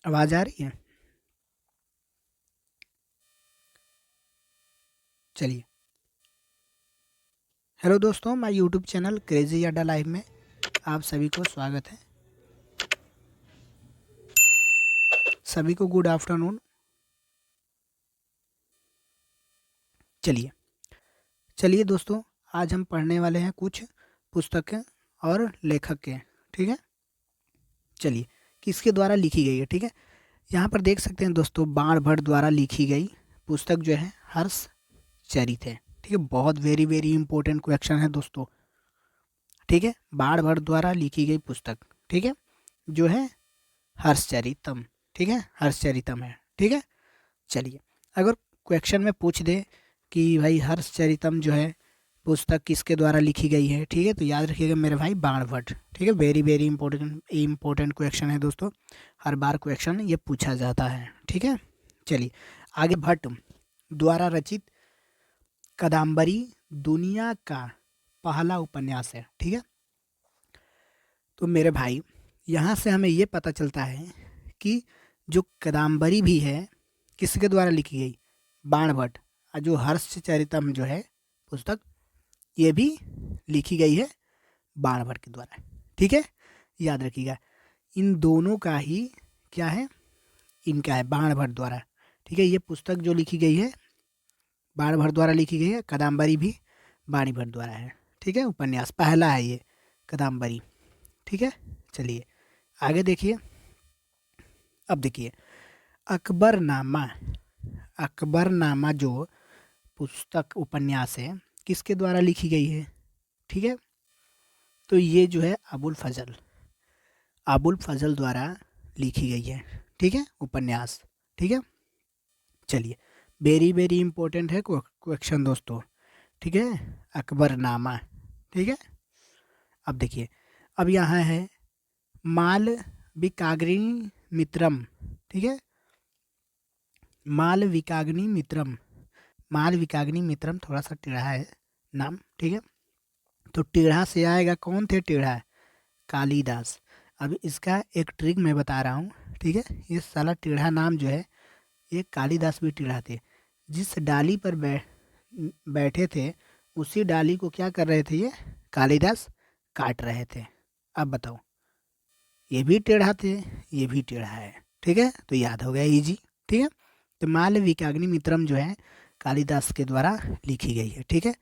आवाज़ आ रही है? चलिए। हेलो दोस्तों, मैं यूट्यूब चैनल क्रेजी अड्डा लाइव में आप सभी को स्वागत है। सभी को गुड आफ्टरनून। चलिए चलिए दोस्तों, आज हम पढ़ने वाले हैं कुछ पुस्तकें और लेखक के। ठीक है, चलिए। किसके द्वारा लिखी गई है? ठीक है, यहाँ पर देख सकते हैं दोस्तों, बाण भट्ट द्वारा लिखी गई पुस्तक जो है हर्ष चरित है। ठीक है, बहुत वेरी वेरी इंपॉर्टेंट क्वेश्चन है दोस्तों। ठीक है, बाण भट्ट द्वारा लिखी गई पुस्तक, ठीक है, जो है हर्षचरितम। ठीक है, हर्षचरितम है। ठीक है, चलिए। अगर क्वेश्चन में पूछ दे कि भाई हर्षचरितम जो है पुस्तक किसके द्वारा लिखी गई है, ठीक है, तो याद रखिएगा मेरे भाई, बाणभट्ट। ठीक है, वेरी वेरी इंपॉर्टेंट क्वेश्चन है दोस्तों, हर बार क्वेश्चन ये पूछा जाता है। ठीक है, चलिए आगे। भट्ट द्वारा रचित कादम्बरी दुनिया का पहला उपन्यास है। ठीक है, तो मेरे भाई यहाँ से हमें ये पता चलता है कि जो कादम्बरी भी है किसके द्वारा लिखी गई? बाणभट्ट। और जो हर्षचरितम जो है पुस्तक, ये भी लिखी गई है बाणभट्ट के द्वारा। ठीक है, याद रखिएगा, इन दोनों का ही क्या है, इनका है बाणभट्ट द्वारा। ठीक है, ये पुस्तक जो लिखी गई है बाणभट्ट द्वारा लिखी गई है, कादम्बरी भी बाणभट्ट द्वारा है। ठीक है, उपन्यास पहला है ये कादम्बरी। ठीक है, चलिए आगे देखिए। अब देखिए, अकबरनामा। अकबरनामा जो पुस्तक उपन्यास है किसके द्वारा लिखी गई है? ठीक है, तो ये जो है अबुल फजल द्वारा लिखी गई है। ठीक है, उपन्यास। ठीक है, चलिए, वेरी वेरी इंपॉर्टेंट है क्वेश्चन दोस्तों। ठीक है, अकबरनामा। ठीक है, अब देखिए, अब यहाँ है मालविकाग्नि मित्रम। ठीक है, मालविकाग्नि मित्रम। मालविकाग्नि मित्रम थोड़ा सा टेढ़ा है नाम। ठीक है, तो टेढ़ा से आएगा, कौन थे टेढ़ा? कालिदास। अब इसका एक ट्रिक मैं बता रहा हूँ। ठीक है, ये साला टेढ़ा नाम जो है, ये कालिदास भी टेढ़ा थे। जिस डाली पर बैठे थे उसी डाली को क्या कर रहे थे ये कालिदास? काट रहे थे। अब बताओ, ये भी टेढ़ा थे, ये भी टेढ़ा है। ठीक है, तो याद हो गया, इजी। ठीक है, तो मालविकाग्नि मित्रम जो है कालिदास के द्वारा लिखी गई है। ठीक है,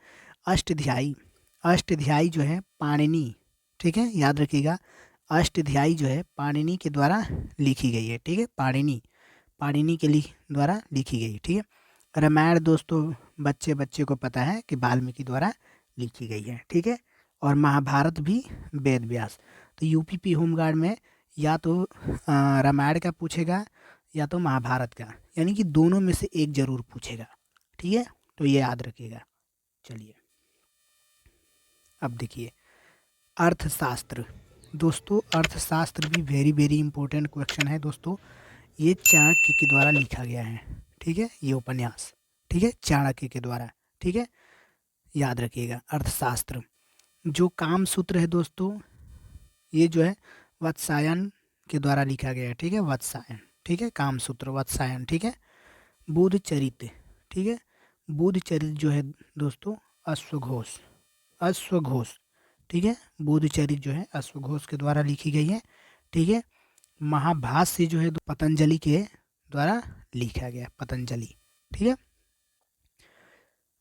अष्टध्यायी। अष्टध्यायी जो है पाणिनि। ठीक है, याद रखिएगा, अष्टध्यायी जो है पाणिनि के द्वारा लिखी गई है। ठीक है, पाणिनि के द्वारा लिखी गई। ठीक है, रामायण दोस्तों बच्चे बच्चे को पता है कि वाल्मीकि द्वारा लिखी गई है। ठीक है, और महाभारत भी वेद व्यास। तो यूपीपी होमगार्ड में या तो रामायण का पूछेगा या तो महाभारत का, यानी कि दोनों में से एक जरूर पूछेगा। ठीक है, तो ये याद रखिएगा। चलिए अब देखिए, अर्थशास्त्र। दोस्तों अर्थशास्त्र भी वेरी वेरी इंपॉर्टेंट क्वेश्चन है दोस्तों। ये चाणक्य के द्वारा लिखा गया है। ठीक है, ये उपन्यास। ठीक है, चाणक्य के द्वारा। ठीक है, याद रखिएगा, अर्थशास्त्र। जो काम सूत्र है दोस्तों, ये जो है वत्सायन के द्वारा लिखा गया है। ठीक है, वत्सायन। ठीक है, काम सूत्र वत्सायन। ठीक है, बुध चरित। ठीक है, बुध चरित जो है दोस्तों अश्वघोष। अश्वघोष। ठीक है, बुध चरित जो है अश्वघोष के द्वारा लिखी गई है। ठीक है, महाभाष्य जो है पतंजलि के द्वारा लिखा गया, पतंजलि। ठीक है,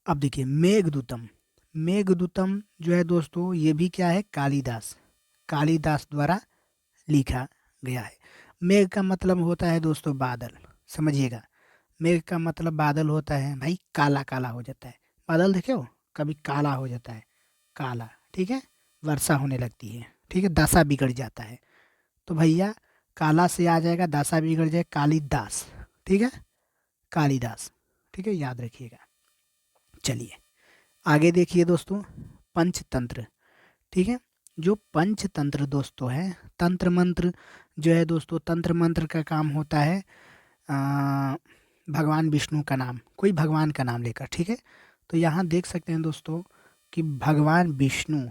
अब देखिए मेघदूतम। मेघदूतम जो है दोस्तों, ये भी क्या है? कालिदास द्वारा लिखा गया है। मेघ का मतलब होता है दोस्तों बादल, समझिएगा। मेघ का मतलब बादल होता है भाई, काला काला हो जाता है बादल, देखे हो कभी? काला हो जाता है, काला। ठीक है, वर्षा होने लगती है। ठीक है, दशा बिगड़ जाता है, तो भैया काला से आ जाएगा, दशा बिगड़ जाए, कालिदास। ठीक है, कालिदास। ठीक है, याद रखिएगा। चलिए आगे देखिए दोस्तों, पंचतंत्र। ठीक है, जो पंचतंत्र दोस्तों है, तंत्र मंत्र जो है दोस्तों, तंत्र मंत्र का काम होता है भगवान विष्णु का नाम, कोई भगवान का नाम लेकर। ठीक है, तो यहाँ देख सकते हैं दोस्तों कि भगवान विष्णु,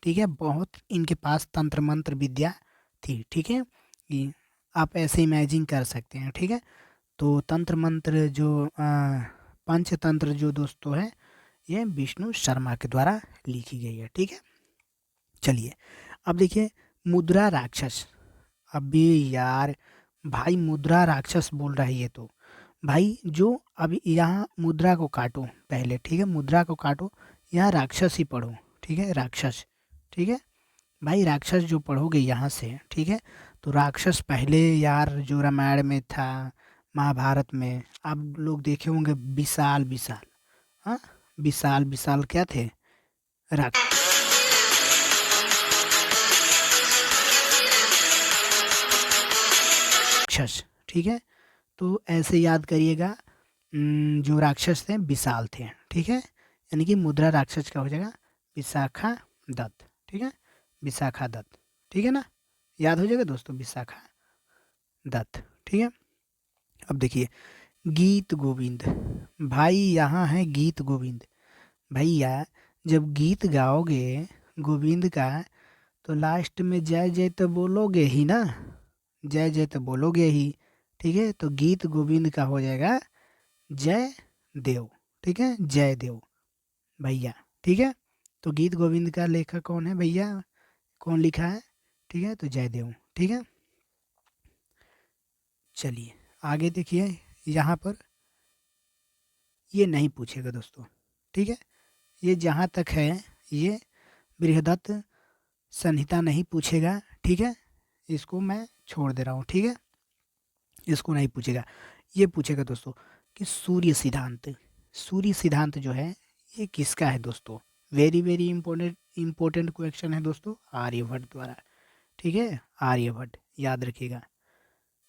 ठीक है, बहुत इनके पास तंत्र मंत्र विद्या थी। ठीक है, आप ऐसे इमेजिन कर सकते हैं, ठीक है। तो तंत्र मंत्र जो पंचतंत्र जो दोस्तों है, ये विष्णु शर्मा के द्वारा लिखी गई है, ठीक है। चलिए अब देखिए मुद्रा राक्षस। अभी यार भाई मुद्रा राक्षस बोल रहा है ये तो। भाई जो अभी यहाँ मुद्रा को काटो पहले, ठीक है, मुद्रा को काटो, यहाँ राक्षस ही पढ़ो, ठीक है, राक्षस, ठीक है भाई, राक्षस जो पढ़ोगे यहाँ से, ठीक है। तो राक्षस पहले यार जो रामायण में था, महाभारत में आप लोग देखे होंगे, विशाल विशाल, हाँ, विशाल विशाल क्या थे, राक्षस, ठीक है। तो ऐसे याद करिएगा, जो राक्षस थे विशाल थे, ठीक है, यानी कि मुद्रा राक्षस का हो जाएगा विशाखा दत्त, ठीक है, विशाखा दत्त, ठीक है ना, याद हो जाएगा दोस्तों, विशाखा दत्त, ठीक है। अब देखिए गीत गोविंद। भाई यहाँ है गीत गोविंद। भैया जब गीत गाओगे गोविंद का, तो लास्ट में जय जय तो बोलोगे ही ना, जय जय तो बोलोगे ही, ठीक है। तो गीत गोविंद का हो जाएगा जय देव, ठीक है, जय देव भैया, ठीक है। तो गीत गोविंद का लेखक कौन है भैया, कौन लिखा है, ठीक है, तो जयदेव, ठीक है। चलिए आगे देखिए, यहाँ पर ये नहीं पूछेगा दोस्तों, ठीक है, ये जहाँ तक है ये बृहदत्त संहिता नहीं पूछेगा, ठीक है, इसको मैं छोड़ दे रहा हूँ, ठीक है, इसको नहीं पूछेगा। ये पूछेगा दोस्तों कि सूर्य सिद्धांत, सूर्य सिद्धांत जो है ये किसका है दोस्तों, वेरी वेरी इंपॉर्टेंट क्वेश्चन है दोस्तों, आर्यभट्ट द्वारा, ठीक है, आर्यभट्ट, याद रखिएगा,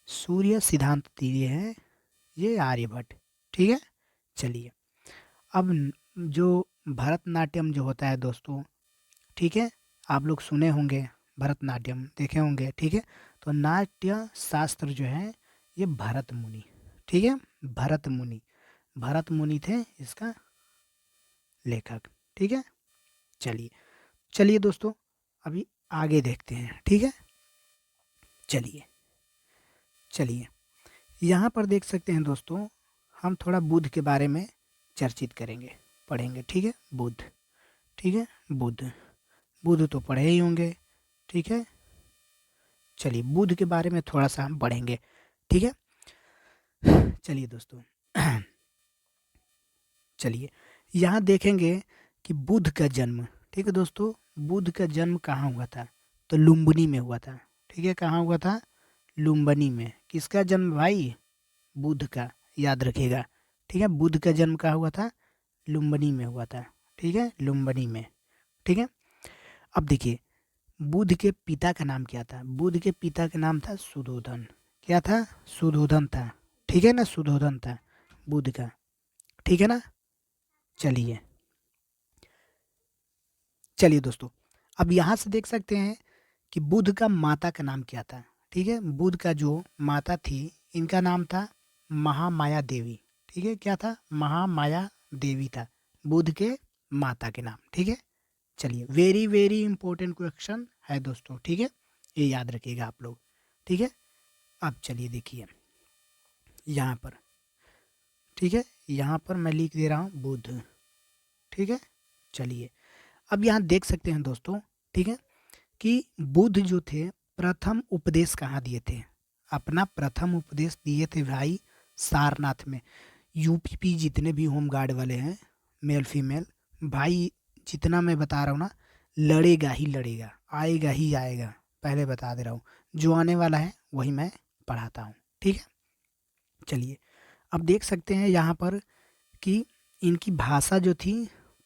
सूर्य सिद्धांत दिए हैं ये आर्यभट्ट, ठीक है। चलिए अब जो भरतनाट्यम जो होता है दोस्तों, ठीक है, आप लोग सुने होंगे, भरतनाट्यम देखे होंगे, ठीक है। तो नाट्य शास्त्र जो है ये भरत मुनि, ठीक है, भरत मुनि, भरत मुनि थे इसका लेखक, ठीक है। चलिए चलिए दोस्तों अभी आगे देखते हैं, ठीक है। चलिए चलिए यहाँ पर देख सकते हैं दोस्तों, हम थोड़ा बुद्ध के बारे में चर्चित करेंगे, पढ़ेंगे, ठीक है, बुद्ध, ठीक है, बुद्ध, बुद्ध तो पढ़े ही होंगे, ठीक है। चलिए बुद्ध के बारे में थोड़ा सा हम पढ़ेंगे, ठीक है। चलिए दोस्तों चलिए यहाँ देखेंगे कि बुद्ध का जन्म, ठीक है दोस्तों, बुद्ध का जन्म कहाँ हुआ था, तो लुम्बिनी में हुआ था, ठीक है, कहाँ हुआ था, लुम्बिनी में। किसका जन्म भाई, बुद्ध का, याद रखिएगा, ठीक है, बुद्ध का जन्म कहाँ हुआ था, लुम्बिनी में हुआ था, ठीक है, लुम्बिनी में, ठीक है। अब देखिए बुद्ध के पिता का नाम क्या था, बुद्ध के पिता का नाम था सुधोधन, क्या था, सुधोधन था, ठीक है ना, सुधोधन था बुद्ध का, ठीक है ना। चलिए चलिए दोस्तों अब यहाँ से देख सकते हैं कि बुद्ध का माता का नाम क्या था, ठीक है, बुद्ध का जो माता थी इनका नाम था महामाया देवी, ठीक है, क्या था, महामाया देवी था बुद्ध के माता के नाम, ठीक है। चलिए वेरी वेरी इंपॉर्टेंट क्वेश्चन है दोस्तों, ठीक है, ये याद रखिएगा आप लोग, ठीक है। अब चलिए देखिए यहाँ पर, ठीक है, यहाँ पर मैं लिख दे रहा हूँ बुद्ध, ठीक है। चलिए अब यहाँ देख सकते हैं दोस्तों, ठीक है, कि बुद्ध जो थे प्रथम उपदेश कहाँ दिए थे, अपना प्रथम उपदेश दिए थे भाई सारनाथ में। यूपी जितने भी होम गार्ड वाले हैं मेल फीमेल, भाई जितना मैं बता रहा हूँ ना, लड़ेगा ही लड़ेगा, आएगा ही आएगा, पहले बता दे रहा हूँ, जो आने वाला है वही मैं पढ़ाता हूँ, ठीक है। चलिए अब देख सकते हैं यहाँ पर कि इनकी भाषा जो थी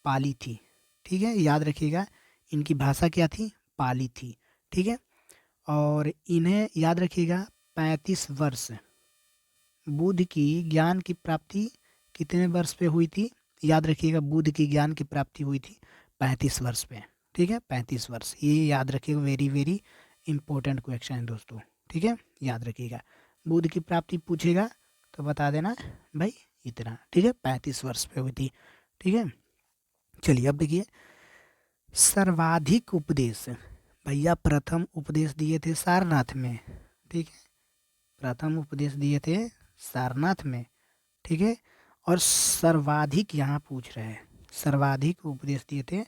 पाली थी, ठीक है, याद रखिएगा, इनकी भाषा क्या थी, पाली थी, ठीक है। और इन्हें याद रखिएगा 35 वर्ष, बुद्ध की ज्ञान की प्राप्ति कितने वर्ष पे हुई थी, याद रखिएगा, बुद्ध की ज्ञान की प्राप्ति हुई थी 35 वर्ष पे, ठीक है, 35 वर्ष, ये याद रखिएगा, वेरी वेरी इंपॉर्टेंट क्वेश्चन है दोस्तों, ठीक है, याद रखिएगा, बुद्ध की प्राप्ति पूछेगा तो बता देना भाई इतना, ठीक है, 35 वर्ष पे हुई थी, ठीक है। चलिए अब देखिए सर्वाधिक उपदेश, भैया प्रथम उपदेश दिए थे सारनाथ में, ठीक है, प्रथम उपदेश दिए थे सारनाथ में, ठीक है। और सर्वाधिक यहाँ पूछ रहे हैं, सर्वाधिक उपदेश दिए थे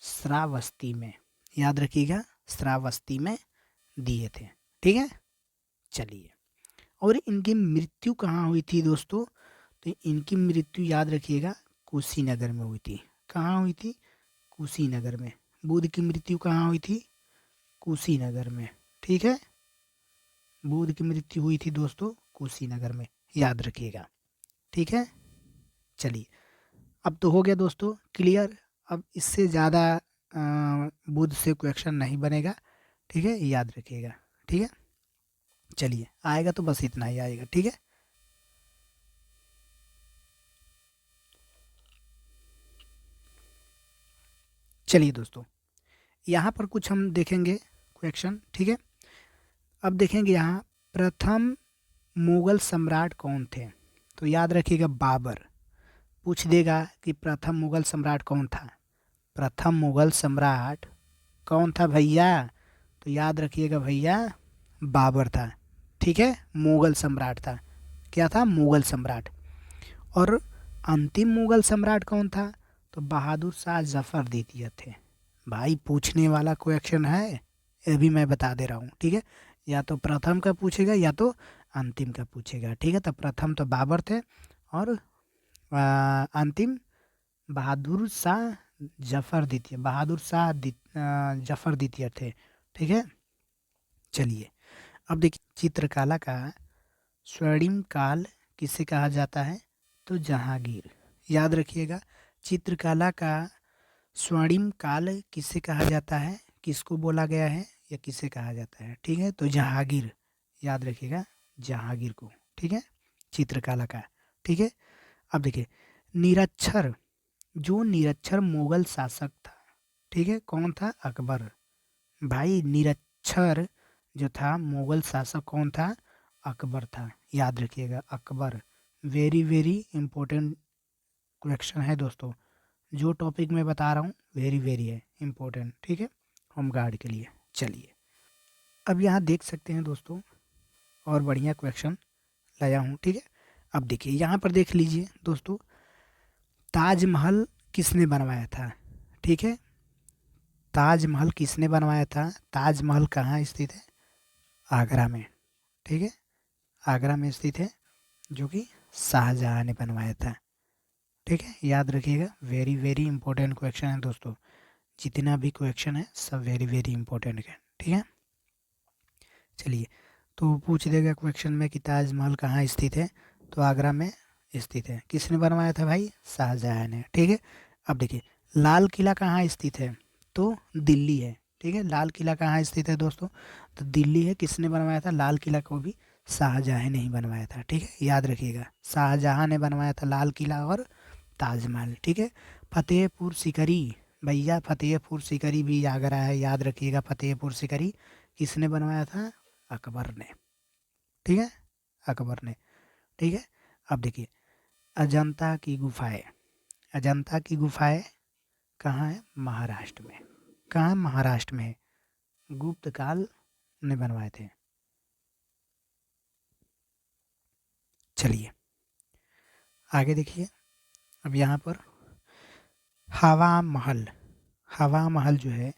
श्रावस्ती में, याद रखिएगा, श्रावस्ती में दिए थे, ठीक है। चलिए, और इनकी मृत्यु कहाँ हुई थी दोस्तों? तो इनकी मृत्यु याद रखिएगा कुशीनगर में हुई थी। कहाँ हुई थी? कुशीनगर में। बुद्ध की मृत्यु कहाँ हुई थी? कुशीनगर में, ठीक है। बुद्ध की मृत्यु हुई थी दोस्तों कुशीनगर में, याद रखिएगा, ठीक है। चलिए, अब तो हो गया दोस्तों क्लियर। अब इससे ज़्यादा बुद्ध से क्वेश्चन नहीं बनेगा, ठीक है, याद रखिएगा, ठीक है। चलिए, आएगा तो बस इतना ही आएगा, ठीक है। चलिए दोस्तों, यहाँ पर कुछ हम देखेंगे क्वेश्चन, ठीक है। अब देखेंगे यहाँ प्रथम मुगल सम्राट कौन थे? तो याद रखिएगा बाबर। पूछ देगा कि प्रथम मुगल सम्राट कौन था? प्रथम मुगल सम्राट कौन था भैया? तो याद रखिएगा भैया बाबर था, ठीक है। मुगल सम्राट था, क्या था? मुगल सम्राट। और अंतिम मुगल सम्राट कौन था? तो बहादुर शाह जफर द्वितीय थे। भाई पूछने वाला क्वेश्चन है, ये भी मैं बता दे रहा हूँ, ठीक है। या तो प्रथम का पूछेगा या तो अंतिम का पूछेगा, ठीक है। तो प्रथम तो बाबर थे और अंतिम बहादुर शाह जफर द्वितीय, बहादुर शाह जफर द्वितीय थे, ठीक है। चलिए, अब देखिए चित्रकला का स्वर्णिम काल किसे कहा जाता है? तो जहांगीर। याद रखिएगा, चित्रकला का स्वर्णिम काल किसे कहा जाता है? किसको बोला गया है या किसे कहा जाता है? ठीक है, तो जहांगीर, याद रखिएगा जहांगीर को, ठीक है, चित्रकला का, ठीक है। अब देखिए निरक्षर, जो निरक्षर मुगल शासक था, ठीक है, कौन था? अकबर। भाई निरक्षर जो था मुगल शासक कौन था? अकबर था, याद रखिएगा Akbar. Very very important question है दोस्तों, जो टॉपिक मैं बता रहा हूँ वेरी वेरी है इम्पोर्टेंट, ठीक है, होम गार्ड के लिए। चलिए, अब यहाँ देख सकते हैं दोस्तों, और बढ़िया क्वेश्चन लाया हूँ, ठीक है। अब देखिए यहाँ पर देख लीजिए दोस्तों, ताजमहल किसने बनवाया था? ठीक है, ताजमहल किसने बनवाया था? ताजमहल कहाँ स्थित है? आगरा में, ठीक है, आगरा में स्थित है, जो कि शाहजहाँ ने बनवाया था, ठीक है, याद रखिएगा। वेरी वेरी इंपॉर्टेंट क्वेश्चन है दोस्तों, जितना भी क्वेश्चन है सब वेरी वेरी इंपॉर्टेंट है, ठीक है। चलिए, तो पूछ देगा क्वेश्चन में कि ताजमहल कहाँ स्थित है? तो आगरा में स्थित है। किसने बनवाया था भाई? शाहजहाँ ने, ठीक है। अब देखिए लाल किला कहाँ स्थित है? तो दिल्ली है, ठीक है। लाल किला कहाँ स्थित है दोस्तों? तो दिल्ली है। किसने बनवाया था? लाल किला को भी शाहजहाँ ने ही बनवाया था, ठीक है, याद रखिएगा। शाहजहाँ ने बनवाया था लाल किला और ताजमहल, ठीक है। फतेहपुर सीकरी, भैया फतेहपुर सीकरी भी आगरा है, याद रखिएगा। फतेहपुर सीकरी किसने बनवाया था? अकबर ने, ठीक है, अकबर ने, ठीक है। अब देखिए अजंता की गुफाएं, अजंता की गुफाएं कहाँ है? महाराष्ट्र में। कहाँ? महाराष्ट्र में। गुप्त काल ने बनवाए थे। चलिए आगे देखिए, अब यहाँ पर हवा महल, हवा महल जो है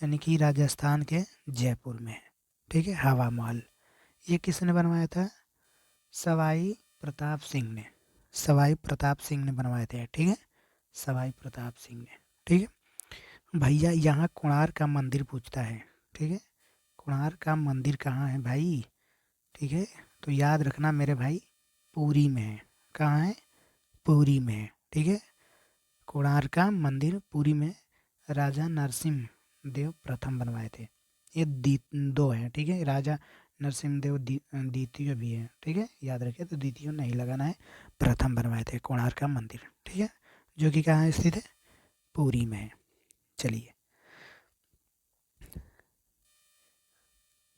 यानी कि राजस्थान के जयपुर में है, ठीक है, हवा महल। ये किसने बनवाया था? सवाई प्रताप सिंह ने, सवाई प्रताप सिंह ने बनवाए थे, ठीक है, सवाई प्रताप सिंह ने, ठीक है। भैया यहाँ कोणार्क का मंदिर पूछता है, ठीक है, कोणार्क का मंदिर कहाँ है भाई? ठीक है, तो याद रखना मेरे भाई पुरी में है। कहाँ है? पुरी में है, ठीक है। कोणार्क का मंदिर पुरी में राजा नरसिम्ह देव प्रथम बनवाए थे। ये दो हैं, ठीक है, राजा नरसिम्ह देव द्वितीय भी है, ठीक है, याद रखिए। तो द्वितीय नहीं लगाना है, प्रथम बनवाए थे कोणार्क का मंदिर, ठीक है, जो कि कहाँ स्थित है? पुरी में है। चलिए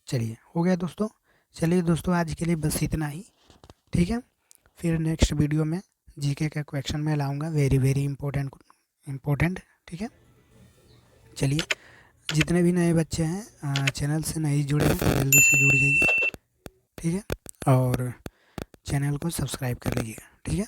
चलिए, हो गया दोस्तों। चलिए दोस्तों, आज के लिए बस इतना ही, ठीक है। फिर नेक्स्ट वीडियो में जीके का क्वेश्चन मैं लाऊंगा, वेरी वेरी इंपॉर्टेंट, ठीक है। चलिए, जितने भी नए बच्चे हैं चैनल से नहीं जुड़े हैं जल्दी से जुड़ जाइए। ठीक है, और चैनल को सब्सक्राइब कर लीजिएगा। ठीक है।